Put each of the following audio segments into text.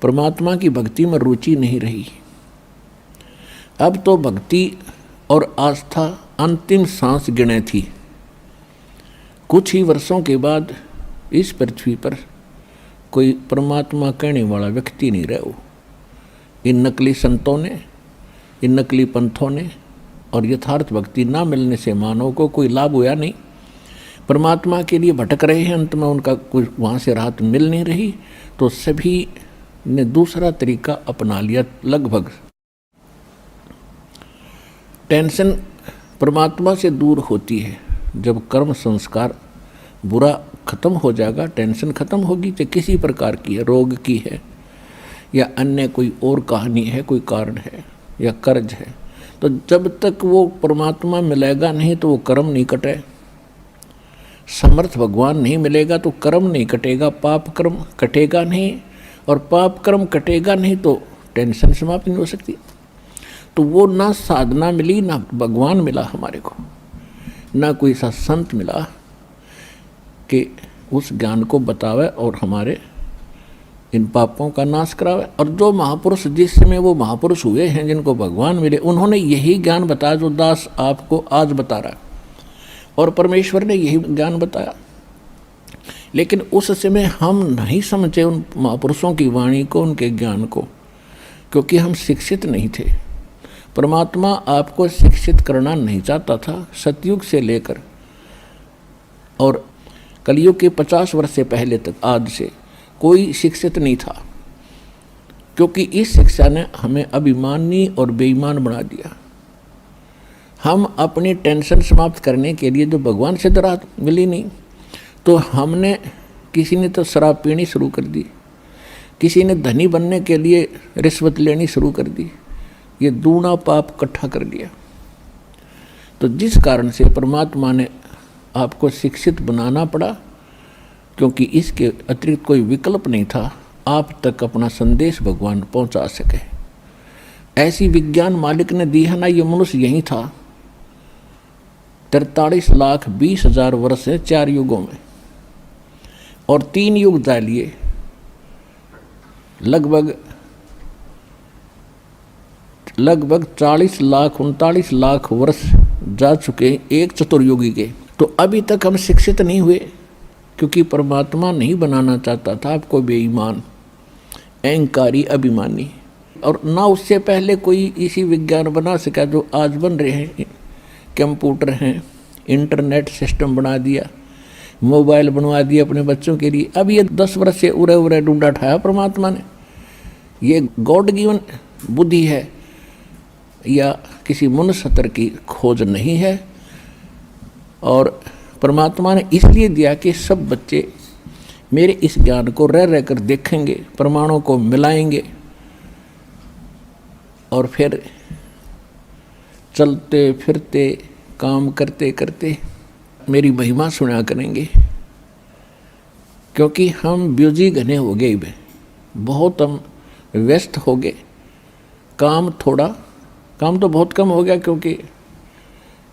परमात्मा की भक्ति में रुचि नहीं रही। अब तो भक्ति और आस्था अंतिम सांस गिने थी। कुछ ही वर्षों के बाद इस पृथ्वी पर कोई परमात्मा कहने वाला व्यक्ति नहीं रहा। इन नकली संतों ने, इन नकली पंथों ने और यथार्थ भक्ति ना मिलने से मानव को कोई लाभ हुआ नहीं। परमात्मा के लिए भटक रहे हैं, अंत में उनका कोई वहाँ से राहत मिल नहीं रही, तो सभी ने दूसरा तरीका अपना लिया। लगभग टेंशन परमात्मा से दूर होती है। जब कर्म संस्कार बुरा खत्म हो जाएगा, टेंशन खत्म होगी, चाहे किसी प्रकार की है, रोग की है या अन्य कोई और कहानी है, कोई कारण है या कर्ज है, तो जब तक वो परमात्मा मिलेगा नहीं तो वो कर्म नहीं कटे। समर्थ भगवान नहीं मिलेगा तो कर्म नहीं कटेगा, पाप कर्म कटेगा नहीं, और पाप कर्म कटेगा नहीं तो टेंशन समाप्त नहीं हो सकती। तो वो ना साधना मिली, ना भगवान मिला हमारे को, ना कोई सा संत मिला कि उस ज्ञान को बतावे और हमारे इन पापों का नाश करावे। और जो महापुरुष जिस समय वो महापुरुष हुए हैं, जिनको भगवान मिले, उन्होंने यही ज्ञान बताया जो दास आपको आज बता रहा है, और परमेश्वर ने यही ज्ञान बताया। लेकिन उस समय हम नहीं समझे उन महापुरुषों की वाणी को, उनके ज्ञान को, क्योंकि हम शिक्षित नहीं थे। परमात्मा आपको शिक्षित करना नहीं चाहता था। सतयुग से लेकर और कलयुग के 50 वर्ष से पहले तक, आज से कोई शिक्षित नहीं था, क्योंकि इस शिक्षा ने हमें अभिमानी और बेईमान बना दिया। हम अपनी टेंशन समाप्त करने के लिए जो भगवान से राहत मिली नहीं, तो हमने, किसी ने तो शराब पीनी शुरू कर दी, किसी ने धनी बनने के लिए रिश्वत लेनी शुरू कर दी, ये दूना पाप इकट्ठा कर दिया। तो जिस कारण से परमात्मा ने आपको शिक्षित बनाना पड़ा, क्योंकि इसके अतिरिक्त कोई विकल्प नहीं था आप तक अपना संदेश भगवान पहुंचा सके। ऐसी विज्ञान मालिक ने दी है ना। ये मनुष्य यही था 43,20,000 वर्ष है, 4 युगों में, और 3 युग डालिए, लगभग 40 लाख 39 लाख वर्ष जा चुके एक चतुर्युगी के। तो अभी तक हम शिक्षित नहीं हुए, क्योंकि परमात्मा नहीं बनाना चाहता था आपको बेईमान, अहंकारी, अभिमानी। और ना उससे पहले कोई इसी विज्ञान बना सका जो आज बन रहे हैं। कंप्यूटर हैं, इंटरनेट सिस्टम बना दिया, मोबाइल बनवा दिया अपने बच्चों के लिए। अब ये 10 वर्ष से उरे उरे ढूंढा ठाया परमात्मा ने। ये गॉड गिवन बुद्धि है या किसी मनुष्य की खोज नहीं है। और परमात्मा ने इसलिए दिया कि सब बच्चे मेरे इस ज्ञान को रह रह कर देखेंगे, प्रमाणों को मिलाएंगे, और फिर चलते फिरते काम करते करते मेरी महिमा सुना करेंगे। क्योंकि हम बिजी घने हो गए, बहुत हम व्यस्त हो गए। काम तो बहुत कम हो गया, क्योंकि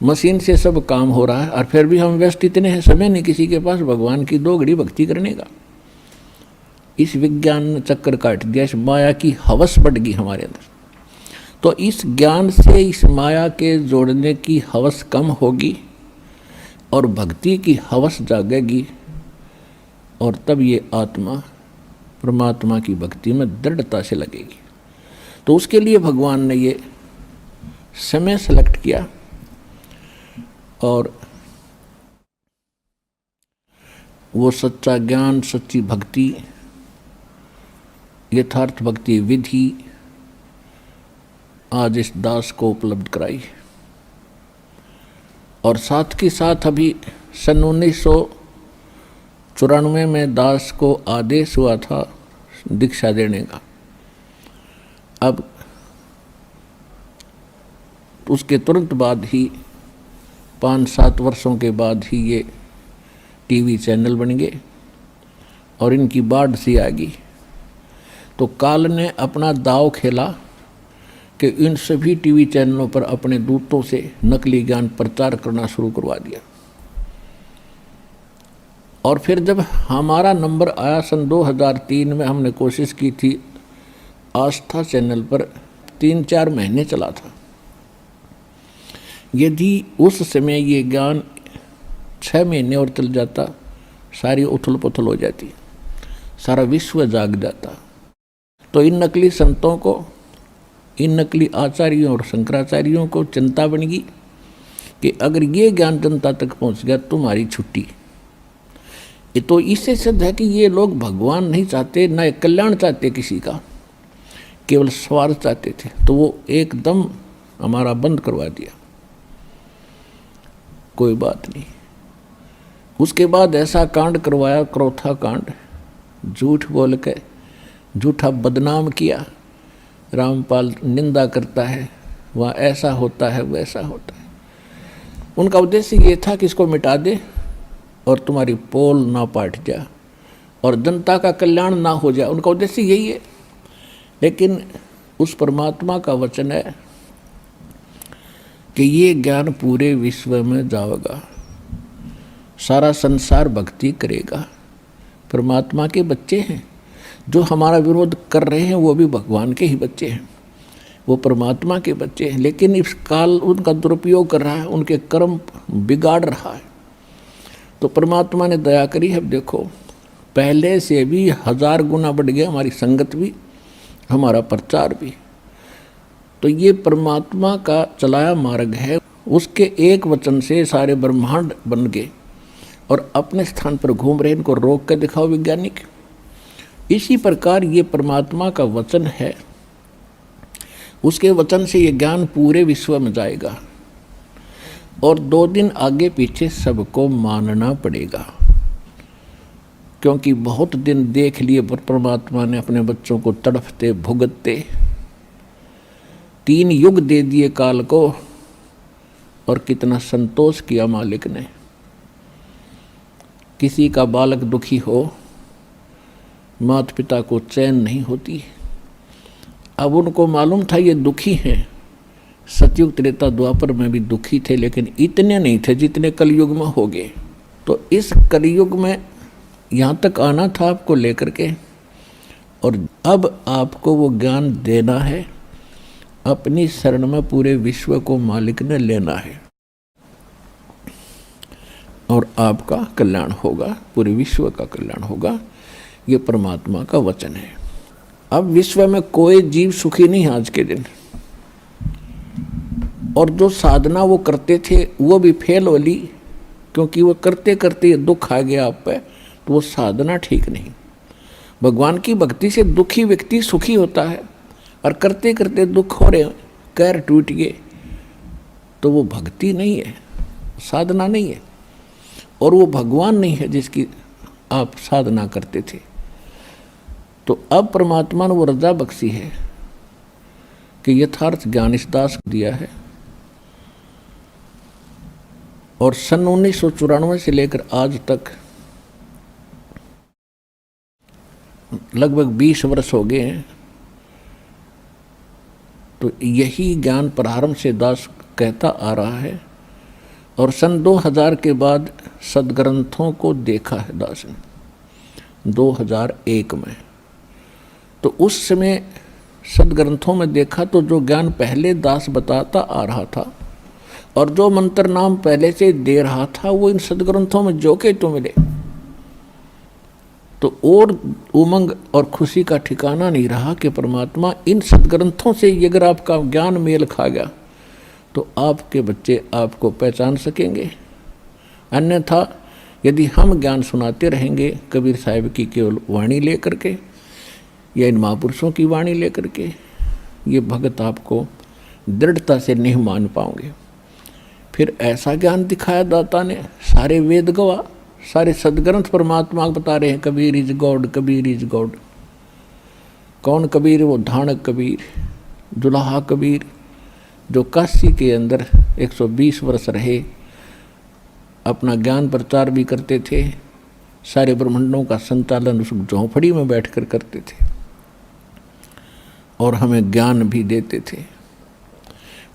मशीन से सब काम हो रहा है, और फिर भी हम व्यस्त इतने हैं, समय नहीं किसी के पास भगवान की 2 घड़ी भक्ति करने का। इस विज्ञान ने चक्कर काट दिया, इस माया की हवस बढ़ गई हमारे अंदर। तो इस ज्ञान से इस माया के जोड़ने की हवस कम होगी और भक्ति की हवस जागेगी, और तब ये आत्मा परमात्मा की भक्ति में दृढ़ता से लगेगी। तो उसके लिए भगवान ने ये समय सेलेक्ट किया, और वो सच्चा ज्ञान, सच्ची भक्ति, यथार्थ भक्ति विधि आज इस दास को उपलब्ध कराई। और साथ के साथ अभी सन 1994 में दास को आदेश हुआ था दीक्षा देने का। अब उसके तुरंत बाद ही 5-7 वर्षों के बाद ही ये टीवी चैनल बन गए और इनकी बाढ़ सी आ गई। तो काल ने अपना दाव खेला कि इन सभी टीवी चैनलों पर अपने दूतों से नकली ज्ञान प्रचार करना शुरू करवा दिया। और फिर जब हमारा नंबर आया सन 2003 में, हमने कोशिश की थी आस्था चैनल पर 3-4 महीने चला था। यदि उस समय ये ज्ञान 6 महीने और चल जाता, सारी उथल पुथल हो जाती, सारा विश्व जाग जाता। तो इन नकली संतों को, इन नकली आचार्यों और शंकराचार्यों को चिंता बन गई कि अगर ये ज्ञान जनता तक पहुंच गया तुम्हारी छुट्टी। ये तो इससे सिद्ध है कि ये लोग भगवान नहीं चाहते, न कल्याण चाहते किसी का, केवल स्वार्थ चाहते थे। तो वो एकदम हमारा बंद करवा दिया। कोई बात नहीं। उसके बाद ऐसा कांड करवाया, क्रोथा कांड, झूठ बोल के झूठा बदनाम किया। रामपाल निंदा करता है, वहाँ ऐसा होता है वैसा होता है। उनका उद्देश्य ये था कि इसको मिटा दे और तुम्हारी पोल ना पाट जाए और जनता का कल्याण ना हो जाए। उनका उद्देश्य यही है। लेकिन उस परमात्मा का वचन है कि ये ज्ञान पूरे विश्व में जाएगा, सारा संसार भक्ति करेगा। परमात्मा के बच्चे हैं। जो हमारा विरोध कर रहे हैं वो भी भगवान के ही बच्चे हैं, वो परमात्मा के बच्चे हैं। लेकिन इस काल उनका दुरुपयोग कर रहा है, उनके कर्म बिगाड़ रहा है। तो परमात्मा ने दया करी है। अब देखो, पहले से भी 1000 गुना बढ़ गया हमारी संगत भी, हमारा प्रचार भी। तो ये परमात्मा का चलाया मार्ग है। उसके एक वचन से सारे ब्रह्मांड बन गए और अपने स्थान पर घूम रहे। इनको रोक के दिखाओ वैज्ञानिक। इसी प्रकार ये परमात्मा का वचन है। उसके वचन से ये ज्ञान पूरे विश्व में जाएगा और 2 दिन आगे पीछे सबको मानना पड़ेगा, क्योंकि बहुत दिन देख लिए परमात्मा ने अपने बच्चों को तड़फते भुगतते। 3 युग दे दिए काल को और कितना संतोष किया मालिक ने। किसी का बालक दुखी हो, माता पिता को चैन नहीं होती। अब उनको मालूम था ये दुखी हैं। सतयुग त्रेता द्वापर में भी दुखी थे, लेकिन इतने नहीं थे जितने कलयुग में हो गए। तो इस कलयुग में यहाँ तक आना था आपको लेकर के, और अब आपको वो ज्ञान देना है। अपनी शरण में पूरे विश्व को मालिक ने लेना है और आपका कल्याण होगा, पूरे विश्व का कल्याण होगा। ये परमात्मा का वचन है। अब विश्व में कोई जीव सुखी नहीं है आज के दिन, और जो साधना वो करते थे वो भी फेल हो ली, क्योंकि वो करते करते दुख आ गया आप पे, तो वो साधना ठीक नहीं। भगवान की भक्ति से दुखी व्यक्ति सुखी होता है, और करते करते दुख हो रहे, कैर टूट गए, तो वो भक्ति नहीं है, साधना नहीं है, और वो भगवान नहीं है जिसकी आप साधना करते थे। तो अब परमात्मा ने वो रजा बख्शी है कि यथार्थ ज्ञान इस दास को दिया है। और सन 1994 से लेकर आज तक लगभग 20 वर्ष हो गए हैं। तो यही ज्ञान प्रारंभ से दास कहता आ रहा है, और सन 2000 के बाद सदग्रंथों को देखा है दास ने 2001 में। तो उस समय सदग्रंथों में देखा तो जो ज्ञान पहले दास बताता आ रहा था और जो मंत्र नाम पहले से दे रहा था, वो इन सदग्रंथों में जो के तो मिले। तो और उमंग और खुशी का ठिकाना नहीं रहा कि परमात्मा इन सदग्रंथों से अगर आपका ज्ञान मेल खा गया तो आपके बच्चे आपको पहचान सकेंगे। अन्यथा यदि हम ज्ञान सुनाते रहेंगे कबीर साहिब की केवल वाणी लेकर के या इन महापुरुषों की वाणी लेकर के, ये भगत आपको दृढ़ता से नहीं मान पाओगे। फिर ऐसा ज्ञान दिखाया दाता ने, सारे वेद गवाह, सारे सदग्रंथ परमात्मा बता रहे हैं Kabir is God, Kabir is God. कौन कबीर? वो धाणक कबीर, दुल्हा कबीर, जो काशी के अंदर 120 वर्ष रहे, अपना ज्ञान प्रचार भी करते थे, सारे ब्रह्मांडों का संचालन उस झोंपड़ी में बैठकर करते थे और हमें ज्ञान भी देते थे।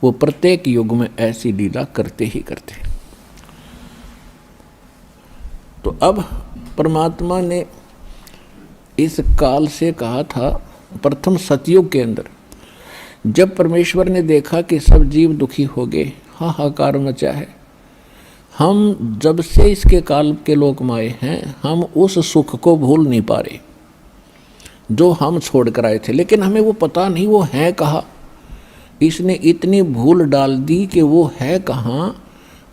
वो प्रत्येक युग में ऐसी लीला करते ही करते। तो अब परमात्मा ने इस काल से कहा था प्रथम सतयुग के अंदर जब परमेश्वर ने देखा कि सब जीव दुखी हो गए, हाहाकार मचा है, हम जब से इसके काल के लोक में आए हैं, हम उस सुख को भूल नहीं पा रहे जो हम छोड़ कर आए थे। लेकिन हमें वो पता नहीं वो है कहाँ। इसने इतनी भूल डाल दी कि वो है कहाँ।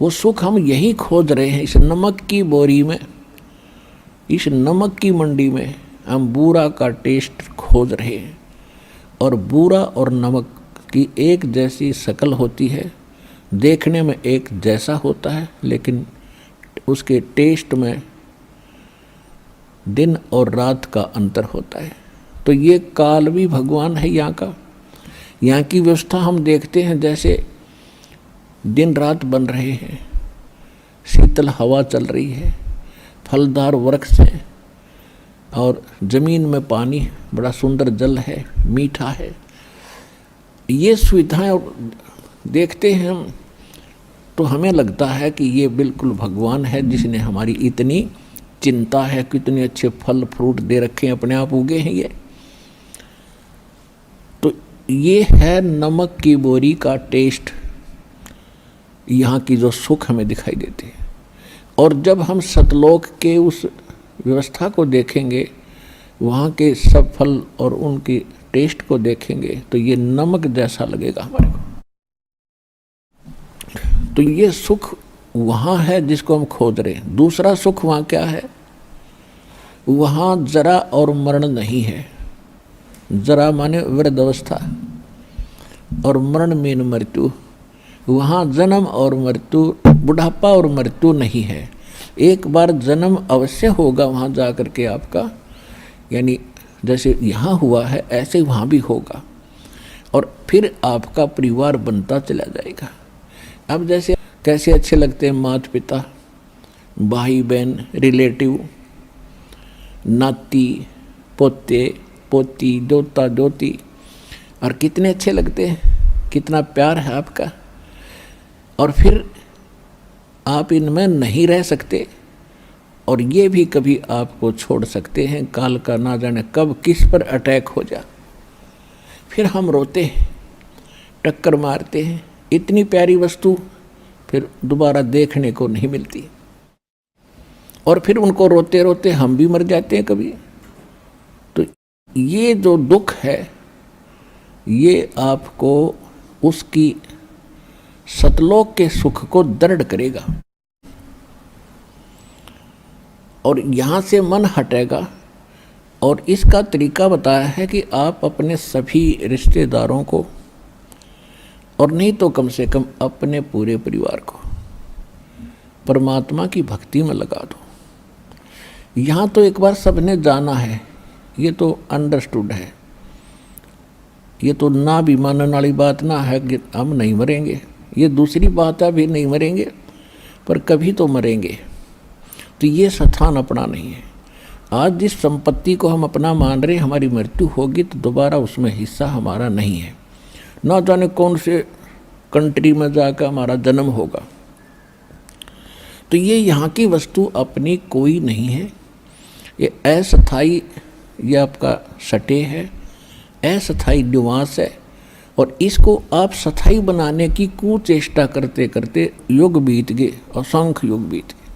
वो सुख हम यही खोज रहे हैं, इस नमक की बोरी में, इस नमक की मंडी में हम बूरा का टेस्ट खोज रहे हैं। और बूरा और नमक की एक जैसी शक्ल होती है, देखने में एक जैसा होता है, लेकिन उसके टेस्ट में दिन और रात का अंतर होता है। तो ये काल भी भगवान है यहाँ का। यहाँ की व्यवस्था हम देखते हैं, जैसे दिन रात बन रहे हैं, शीतल हवा चल रही है, फलदार वृक्ष हैं और ज़मीन में पानी, बड़ा सुंदर जल है, मीठा है। ये सुविधाएं देखते हैं हम तो हमें लगता है कि ये बिल्कुल भगवान है जिसने हमारी इतनी चिंता है, कितने अच्छे फल फ्रूट दे रखे हैं, अपने आप उगे हैं ये। तो ये है नमक की बोरी का टेस्ट, यहाँ की जो सुख हमें दिखाई देती है। और जब हम सतलोक के उस व्यवस्था को देखेंगे, वहाँ के सब फल और उनकी टेस्ट को देखेंगे, तो ये नमक जैसा लगेगा हमारे को। तो ये सुख वहाँ है जिसको हम खोज रहे हैं। दूसरा सुख वहाँ क्या है? वहाँ जरा और मरण नहीं है। जरा माने वृद्धावस्था और मरण मीन मृत्यु। वहाँ जन्म और मृत्यु, बुढ़ापा और मृत्यु नहीं है। एक बार जन्म अवश्य होगा वहाँ जा कर के आपका, यानी जैसे यहाँ हुआ है ऐसे वहाँ भी होगा, और फिर आपका परिवार बनता चला जाएगा। अब जैसे कैसे अच्छे लगते हैं माता पिता, भाई बहन, रिलेटिव, नाती पोते पोती, दोता दोती, और कितने अच्छे लगते हैं, कितना प्यार है आपका। और फिर आप इनमें नहीं रह सकते, और ये भी कभी आपको छोड़ सकते हैं। काल का ना जाने कब किस पर अटैक हो जा, फिर हम रोते हैं, टक्कर मारते हैं। इतनी प्यारी वस्तु फिर दोबारा देखने को नहीं मिलती, और फिर उनको रोते रोते हम भी मर जाते हैं कभी। तो ये जो दुख है, ये आपको उसकी सतलोक के सुख को दृढ़ करेगा, और यहाँ से मन हटेगा। और इसका तरीका बताया है कि आप अपने सभी रिश्तेदारों को, और नहीं तो कम से कम अपने पूरे परिवार को परमात्मा की भक्ति में लगा दो। यहाँ तो एक बार सबने जाना है, ये तो अंडरस्टूड है, ये तो ना भी मानने वाली बात ना है कि हम नहीं मरेंगे। ये दूसरी बात है, भी नहीं मरेंगे पर कभी तो मरेंगे। तो ये स्थान अपना नहीं है। आज जिस संपत्ति को हम अपना मान रहे, हमारी मृत्यु होगी तो दोबारा उसमें हिस्सा हमारा नहीं है। ना जाने कौन से कंट्री में जाकर हमारा जन्म होगा। तो ये यहाँ की वस्तु अपनी कोई नहीं है, ये अस्थायी, ये आपका सटे है, अस्थायी निवास है। और इसको आप स्थायी बनाने की कुचेष्टा करते करते युग बीत गए, असंख्य युग बीत गए।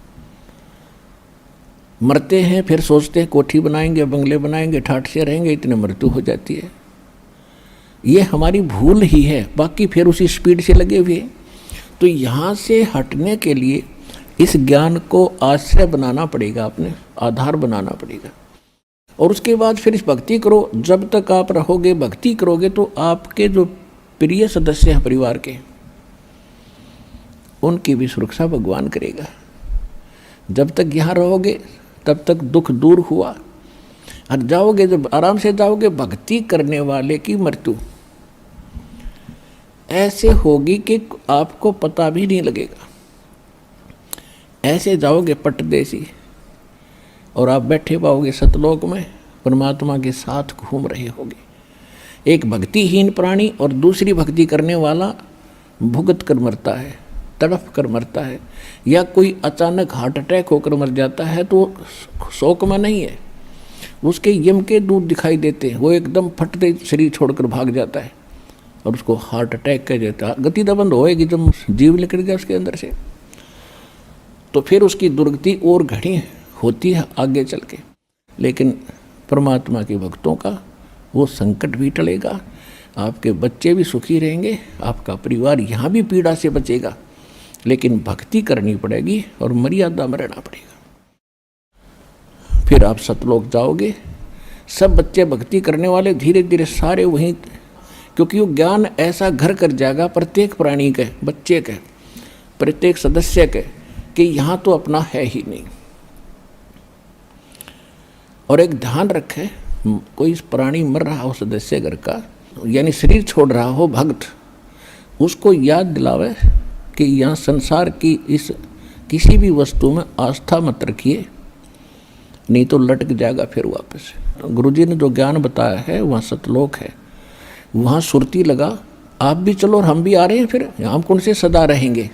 मरते हैं, फिर सोचते हैं कोठी बनाएंगे, बंगले बनाएंगे, ठाठ से रहेंगे, इतने मृत्यु हो जाती है। ये हमारी भूल ही है, बाकी फिर उसी स्पीड से लगे हुए। तो यहाँ से हटने के लिए इस ज्ञान को आश्रय बनाना पड़ेगा, अपने आधार बनाना पड़ेगा। और उसके बाद फिर इस भक्ति करो। जब तक आप रहोगे, भक्ति करोगे, तो आपके जो प्रिय सदस्य हैं परिवार के, उनकी भी सुरक्षा भगवान करेगा। जब तक यहाँ रहोगे तब तक दुख दूर हुआ, और जाओगे जब आराम से जाओगे, भक्ति करने वाले की मृत्यु ऐसे होगी कि आपको पता भी नहीं लगेगा। ऐसे जाओगे पटदेसी, और आप बैठे पाओगे सतलोक में, परमात्मा के साथ घूम रहे होगे। एक भक्तिहीन प्राणी और दूसरी भक्ति करने वाला भुगत कर मरता है, तड़फ कर मरता है, या कोई अचानक हार्ट अटैक होकर मर जाता है, तो शोक में नहीं है। उसके यम के दूत दिखाई देते हैं, वो एकदम फटते शरीर छोड़कर भाग जाता है और उसको हार्ट अटैक कह देता है। गति तो बंद होएगी जब जीव निकल गया उसके अंदर से, तो फिर उसकी दुर्गति और घनी होती है आगे चल के। लेकिन परमात्मा के भक्तों का वो संकट भी टलेगा, आपके बच्चे भी सुखी रहेंगे, आपका परिवार यहाँ भी पीड़ा से बचेगा, लेकिन भक्ति करनी पड़ेगी और मर्यादा में रहना पड़ेगा। फिर आप सतलोक जाओगे। सब बच्चे भक्ति करने वाले धीरे धीरे सारे वहीं, क्योंकि वो ज्ञान ऐसा घर कर जाएगा प्रत्येक प्राणी के, बच्चे के, प्रत्येक सदस्य के, कि यहाँ तो अपना है ही नहीं। और एक ध्यान रखे, कोई प्राणी मर रहा हो सदस्य घर का, यानी शरीर छोड़ रहा हो भक्त, उसको याद दिलावे कि यहाँ संसार की इस किसी भी वस्तु में आस्था मत रखिए, नहीं तो लटक जाएगा फिर वापस। गुरुजी ने जो ज्ञान बताया है वहाँ सतलोक है, वहाँ सुरती लगा, आप भी चलो और हम भी आ रहे हैं, फिर हम कौन से सदा रहेंगे।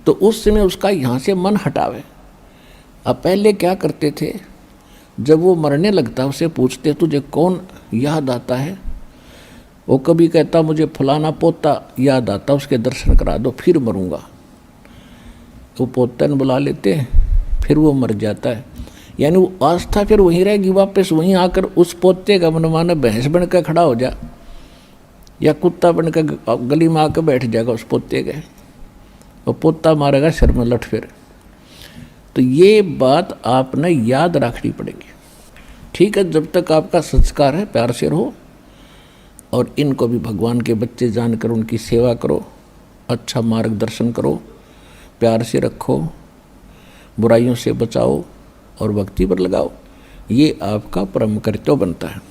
तो उस समय उसका यहाँ से मन हटावे। अब पहले क्या करते थे, जब वो मरने लगता उसे पूछते तुझे कौन याद आता है, वो कभी कहता मुझे फलाना पोता याद आता, उसके दर्शन करा दो फिर मरूंगा। वो पोते ने बुला लेते हैं, फिर वो मर जाता है। यानी वो आस्था फिर वहीं रहेगी, वापस वहीं आकर उस पोते का मनमाना भैंस बन कर खड़ा हो जा, या कुत्ता बन कर गली में आकर बैठ जाएगा उस पोते के, और पोता मारेगा सिर में लठ फिर। तो ये बात आपने याद रखनी पड़ेगी। ठीक है, जब तक आपका संस्कार है प्यार से रहो, और इनको भी भगवान के बच्चे जानकर उनकी सेवा करो, अच्छा मार्गदर्शन करो, प्यार से रखो, बुराइयों से बचाओ और भक्ति पर लगाओ। ये आपका परम कर्तव्य बनता है।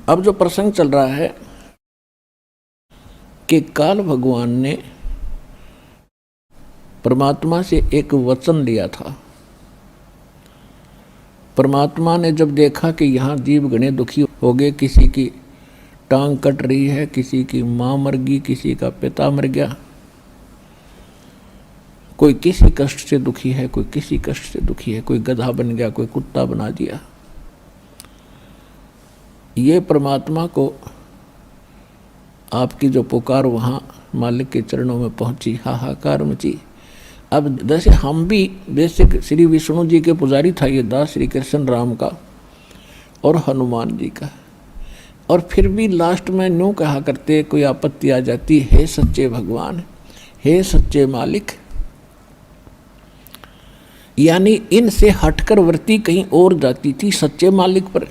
अब जो प्रसंग चल रहा है कि काल भगवान ने परमात्मा से एक वचन लिया था। परमात्मा ने जब देखा कि यहाँ जीव घने दुखी हो गए, किसी की टांग कट रही है, किसी की माँ मर गई, किसी का पिता मर गया, कोई किसी कष्ट से दुखी है, कोई किसी कष्ट से दुखी है, कोई गधा बन गया, कोई कुत्ता बना दिया। ये परमात्मा को आपकी जो पुकार वहाँ मालिक के चरणों में पहुँची, हाहाकार मची। अब जैसे हम भी, जैसे श्री विष्णु जी के पुजारी था ये दास, श्री कृष्ण राम का और हनुमान जी का, और फिर भी लास्ट में न्यू कहा करते, कोई आपत्ति आ जाती, हे सच्चे भगवान, हे सच्चे मालिक। यानी इनसे हटकर वृत्ति कहीं और जाती थी सच्चे मालिक पर।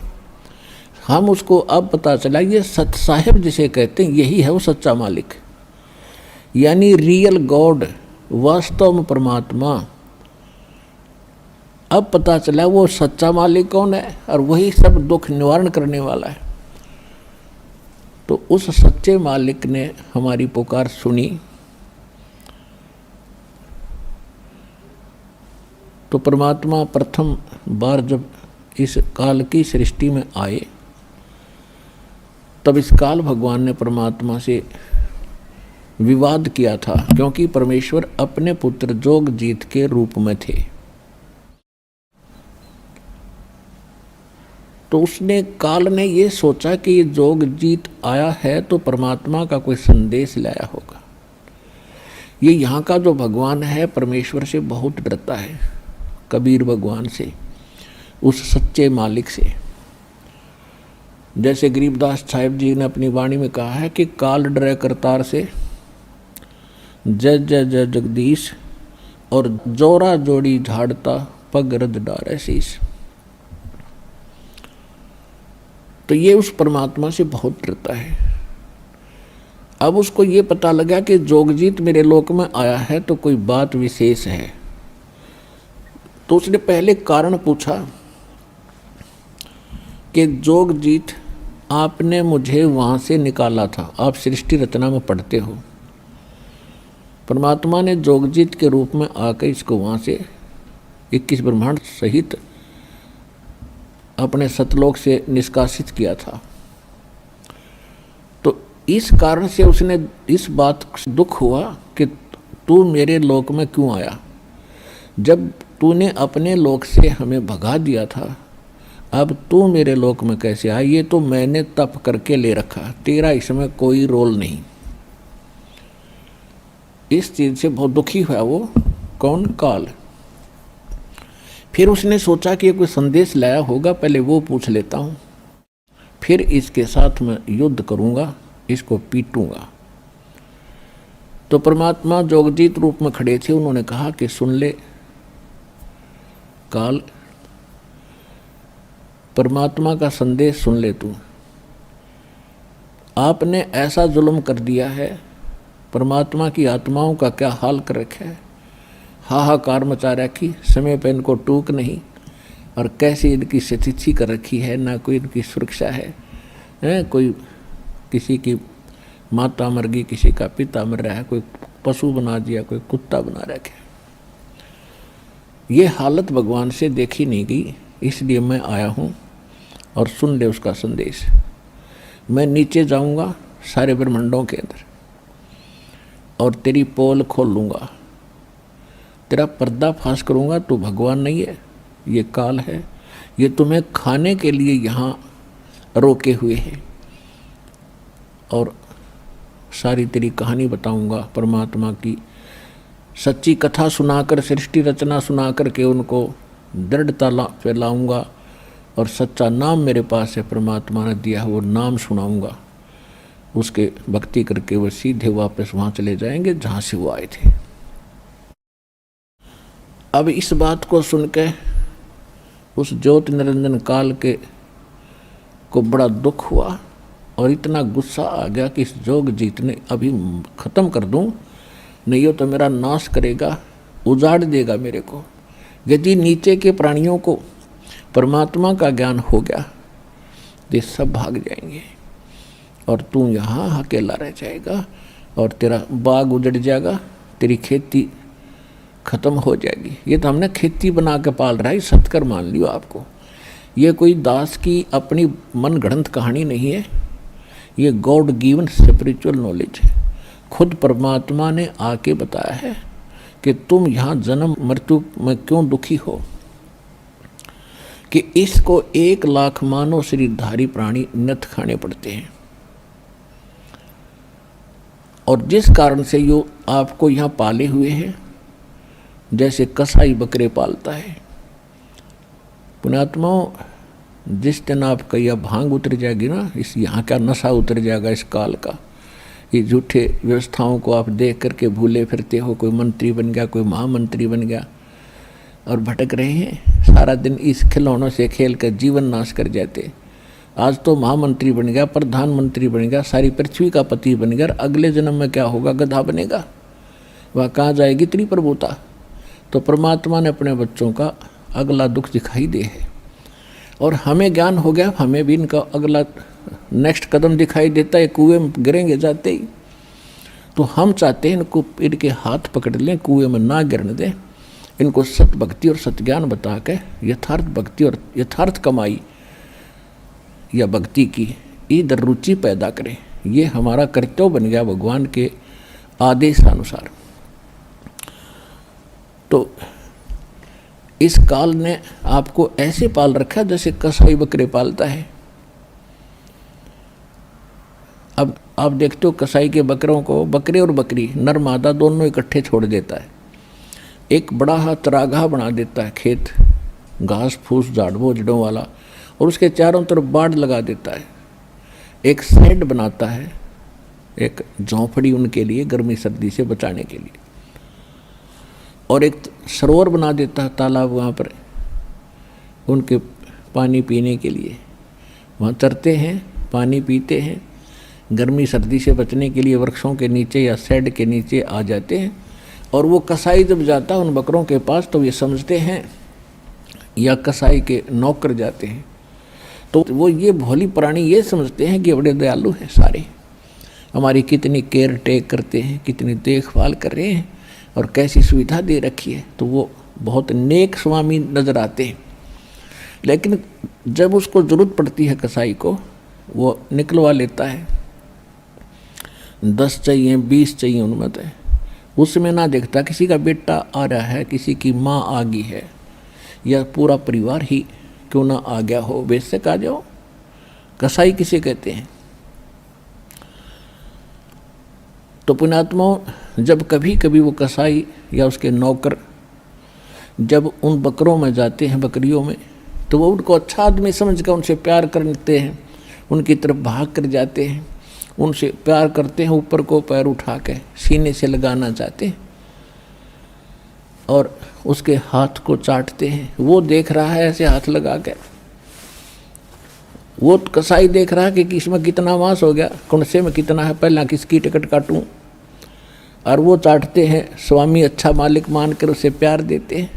हम उसको अब पता चला, ये सत साहिब जिसे कहते हैं यही है वो सच्चा मालिक, यानी रियल गॉड, वास्तव में परमात्मा। अब पता चला वो सच्चा मालिक कौन है, और वही सब दुख निवारण करने वाला है। तो उस सच्चे मालिक ने हमारी पुकार सुनी। तो परमात्मा प्रथम बार जब इस काल की सृष्टि में आए, तब इस काल भगवान ने परमात्मा से विवाद किया था, क्योंकि परमेश्वर अपने पुत्र जोगजीत के रूप में थे। तो उसने, काल ने ये सोचा कि ये जोगजीत आया है तो परमात्मा का कोई संदेश लाया होगा। ये यहाँ का जो भगवान है परमेश्वर से बहुत डरता है, कबीर भगवान से, उस सच्चे मालिक से। जैसे गरीबदास साहिब जी ने अपनी वाणी में कहा है कि काल डरे करतार से, जय जय जय जगदीश, और जोरा जोड़ी झाड़ता पग रद डारे शीस। तो ये उस परमात्मा से बहुत डरता है। अब उसको ये पता लगा कि जोगजीत मेरे लोक में आया है तो कोई बात विशेष है। तो उसने पहले कारण पूछा कि जोगजीत, आपने मुझे वहाँ से निकाला था, आप सृष्टि रचना में पढ़ते हो, परमात्मा ने जोगजीत के रूप में आकर इसको वहाँ से 21 ब्रह्मांड सहित अपने सतलोक से निष्कासित किया था। तो इस कारण से उसने इस बात से दुख हुआ कि तू मेरे लोक में क्यों आया, जब तूने अपने लोक से हमें भगा दिया था अब तू मेरे लोक में कैसे आया? ये तो मैंने तप करके ले रखा, तेरा इसमें कोई रोल नहीं। इस चीज से बहुत दुखी हुआ वो। कौन? काल। फिर उसने सोचा कि ये कोई संदेश लाया होगा, पहले वो पूछ लेता हूं, फिर इसके साथ मैं युद्ध करूंगा, इसको पीटूंगा। तो परमात्मा जोगजीत रूप में खड़े थे, उन्होंने कहा कि सुन ले काल, परमात्मा का संदेश सुन ले तू। आपने ऐसा जुल्म कर दिया है, परमात्मा की आत्माओं का क्या हाल कर रखा है, हाहाकार मचा रखी, समय पर इनको टूक नहीं, और कैसी इनकी स्थिति कर रखी है, ना कोई इनकी सुरक्षा है, कोई किसी की माता मर गई, किसी का पिता मर रहा है, कोई पशु बना दिया, कोई कुत्ता बना रखा है। ये हालत भगवान से देखी नहीं गई, इसलिए मैं आया हूँ और सुन ले उसका संदेश। मैं नीचे जाऊँगा सारे ब्रह्मांडों के अंदर और तेरी पोल खोल लूँगा, तेरा पर्दा फाश करूँगा। तू भगवान नहीं है, ये काल है, ये तुम्हें खाने के लिए यहाँ रोके हुए हैं, और सारी तेरी कहानी बताऊँगा, परमात्मा की सच्ची कथा सुनाकर, सृष्टि रचना सुना करके उनको दृढ़ता फैलाऊँगा, और सच्चा नाम मेरे पास है, परमात्मा ने दिया है, वो नाम सुनाऊँगा। उसके भक्ति करके वो सीधे वापस वहाँ चले जाएंगे जहाँ से वो आए थे। अब इस बात को सुन के उस ज्योत निरंजन काल के को बड़ा दुख हुआ और इतना गुस्सा आ गया कि इस जोगजीत ने अभी ख़त्म कर दूं, नहीं हो तो मेरा नाश करेगा, उजाड़ देगा मेरे को। यदि नीचे के प्राणियों को परमात्मा का ज्ञान हो गया तो सब भाग जाएंगे और तू यहाँ अकेला रह जाएगा और तेरा बाग उजड़ जाएगा, तेरी खेती खत्म हो जाएगी। ये तो हमने खेती बना के पाल रहा है, सत्कर मान लियो आपको। ये कोई दास की अपनी मन गढ़ंत कहानी नहीं है, ये गॉड गिवन स्पिरिचुअल नॉलेज है। खुद परमात्मा ने आके बताया है कि तुम यहाँ जन्म मृत्यु में क्यों दुखी हो, कि इसको 1 लाख मानव शरीरधारी प्राणी नथ खाने पड़ते हैं, और जिस कारण से यो आपको यहाँ पाले हुए हैं, जैसे कसाई बकरे पालता है। पुण्यात्माओं, जिस दिन आपका यह भांग उतर जाएगी ना, इस यहाँ का नशा उतर जाएगा इस काल का, ये झूठे व्यवस्थाओं को आप देख करके भूले फिरते हो, कोई मंत्री बन गया, कोई महामंत्री बन गया और भटक रहे हैं, सारा दिन इस खिलौनों से खेल कर जीवन नाश कर जाते। आज तो महामंत्री बन गया, प्रधानमंत्री बन गया, सारी पृथ्वी का पति बन गया, अगले जन्म में क्या होगा? गधा बनेगा, वह कहाँ जाएगी इतनी प्रभुता? तो परमात्मा ने अपने बच्चों का अगला दुख दिखाई दे है, और हमें ज्ञान हो गया, हमें भी इनका अगला नेक्स्ट कदम दिखाई देता है, कुएं में गिरेंगे जाते ही। तो हम चाहते हैं इनको, इनके हाथ पकड़ लें, कुएं में ना गिरने दें, इनको सत भक्ति और सत्ज्ञान बता के यथार्थ भक्ति और यथार्थ कमाई या भक्ति की इधर रुचि पैदा करें। ये हमारा कर्तव्य बन गया भगवान के आदेशानुसार। तो इस काल ने आपको ऐसे पाल रखा जैसे कसाई बकरे पालता है। अब आप देखते हो कसाई के बकरों को, बकरे और बकरी नर मादा दोनों इकट्ठे छोड़ देता है, एक बड़ा हा चरागाह बना देता है, खेत घास फूस झाड़ बोझड़ों वाला, और उसके चारों तरफ बाड़ लगा देता है, एक शेड बनाता है, एक झोंपड़ी उनके लिए गर्मी सर्दी से बचाने के लिए, और एक सरोवर बना देता है, तालाब वहाँ पर उनके पानी पीने के लिए, वहाँ चरते हैं, पानी पीते हैं, गर्मी सर्दी से बचने के लिए वृक्षों के नीचे या शेड के नीचे आ जाते हैं। और वो कसाई जब जाता है उन बकरों के पास तो ये समझते हैं, या कसाई के नौकर जाते हैं तो वो ये भोली प्राणी ये समझते हैं कि बड़े दयालु हैं, सारे हमारी कितनी केयर टेक करते हैं, कितनी देखभाल कर रहे हैं और कैसी सुविधा दे रखी है, तो वो बहुत नेक स्वामी नज़र आते हैं। लेकिन जब उसको ज़रूरत पड़ती है कसाई को, वो निकलवा लेता है, 10 चाहिए 20 चाहिए उनमें तो, उसमें ना देखता किसी का बेटा आ रहा है, किसी की माँ आ गई है, या पूरा परिवार ही क्यों ना आ गया हो, बेशक आ जाओ। कसाई किसे कहते हैं? तो पुण्यात्माओं, जब कभी कभी वो कसाई या उसके नौकर जब उन बकरों में जाते हैं, बकरियों में, तो वो उनको अच्छा आदमी समझ कर उनसे प्यार करते हैं, उनकी तरफ भाग कर जाते हैं, उनसे प्यार करते हैं, ऊपर को पैर उठा के सीने से लगाना चाहते हैं और उसके हाथ को चाटते हैं। वो देख रहा है ऐसे हाथ लगा के, वो कसाई देख रहा है कि इसमें कितना मांस हो गया, कुंसे में कितना है, पहला किसकी टिकट काटूं। और वो चाटते हैं, स्वामी अच्छा मालिक मान कर उसे प्यार देते हैं।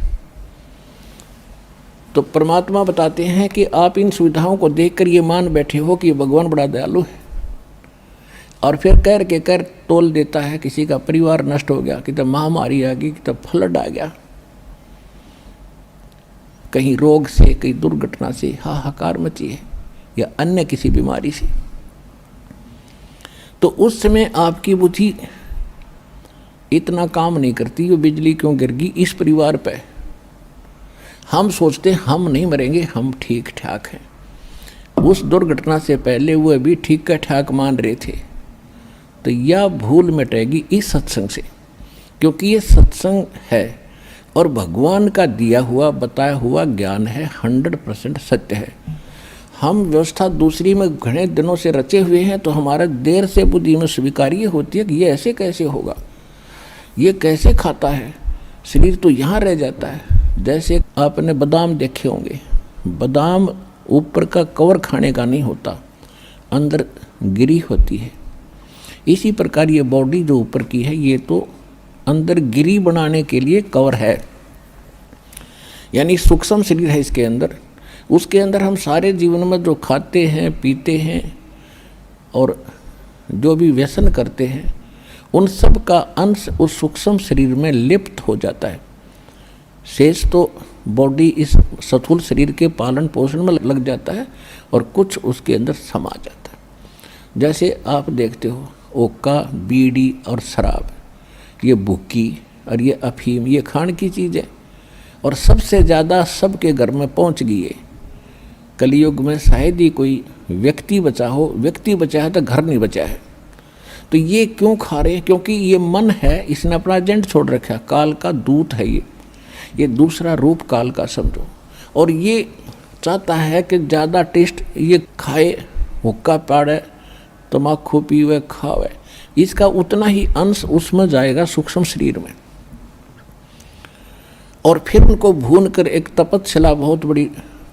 तो परमात्मा बताते हैं कि आप इन सुविधाओं को देखकर ये मान बैठे हो कि भगवान बड़ा दयालु है, और फिर कर तोल देता है। किसी का परिवार नष्ट हो गया, कितने महामारी आ गई, कितना फ्लड आ गया, कहीं रोग से, कहीं दुर्घटना से हाहाकार मची है, या अन्य किसी बीमारी से। तो उस समय आपकी बुद्धि इतना काम नहीं करती, वो बिजली क्यों गिर गई इस परिवार पे। हम सोचते हम नहीं मरेंगे, हम ठीक ठाक हैं। उस दुर्घटना से पहले वो भी ठीक ठाक मान रहे थे। तो यह भूल मिटेगी इस सत्संग से, क्योंकि ये सत्संग है और भगवान का दिया हुआ बताया हुआ ज्ञान है, 100% सत्य है। हम व्यवस्था दूसरी में घने दिनों से रचे हुए हैं, तो हमारा देर से बुद्धि में स्वीकार्य होती है कि ये ऐसे कैसे होगा, ये कैसे खाता है, शरीर तो यहाँ रह जाता है। जैसे आपने बादाम देखे होंगे, बादाम ऊपर का कवर खाने का नहीं होता, अंदर गिरी होती है। इसी प्रकार ये बॉडी जो ऊपर की है, ये तो अंदर गिरी बनाने के लिए कवर है, यानी सूक्ष्म शरीर है इसके अंदर। उसके अंदर हम सारे जीवन में जो खाते हैं, पीते हैं और जो भी व्यसन करते हैं, उन सब का अंश उस सूक्ष्म शरीर में लिप्त हो जाता है। शेष तो बॉडी इस स्थूल शरीर के पालन पोषण में लग जाता है और कुछ उसके अंदर समा जाता है। जैसे आप देखते हो ओका, बीड़ी और शराब, ये भुक्की और ये अफीम, ये खान की चीज़ है और सबसे ज़्यादा सबके घर में पहुंच गई है। कलयुग में शायद ही कोई व्यक्ति बचा हो, व्यक्ति बचा है तो घर नहीं बचा है। तो ये क्यों खा रहे हैं? क्योंकि ये मन है, इसने अपना एजेंट छोड़ रखा है, काल का दूत है ये दूसरा रूप काल का समझो। और ये चाहता है कि ज़्यादा टेस्ट ये खाए, हुक्का पाड़े, तम्बाकू पीवे, खावे, इसका उतना ही अंश उसमें जाएगा सूक्ष्म शरीर में। और फिर उनको भून कर एक तपस्या बहुत बड़ी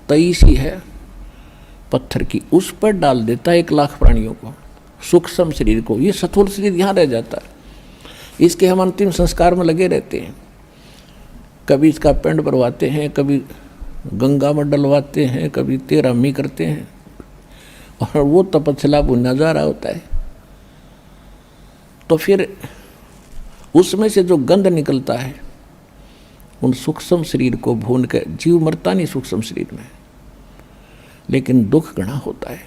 तई सी है पत्थर की, उस पर डाल देता है 1 लाख प्राणियों को, सूक्ष्म शरीर को। ये स्थूल शरीर यहाँ रह जाता है। इसके हम अंतिम संस्कार में लगे रहते हैं, कभी इसका पिंड भरवाते हैं, कभी गंगा में डलवाते हैं, कभी तेरहमी करते हैं, और वो तपस्या भुना जा रहा होता है। तो फिर उसमें से जो गंध निकलता है, उन सूक्ष्म शरीर को भून के, जीव मरता नहीं सूक्ष्म शरीर में, लेकिन दुख घना होता है,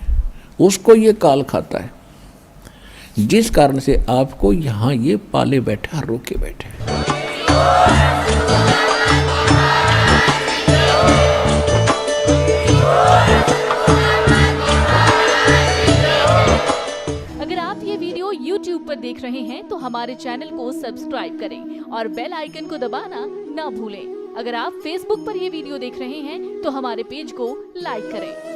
उसको ये काल खाता है। जिस कारण से आपको यहाँ ये पाले बैठा, रोके बैठे। अगर आप ये वीडियो YouTube पर देख रहे हैं तो हमारे चैनल को सब्सक्राइब करें और बेल आइकन को दबाना ना भूलें। अगर आप Facebook पर ये वीडियो देख रहे हैं तो हमारे पेज को लाइक करें।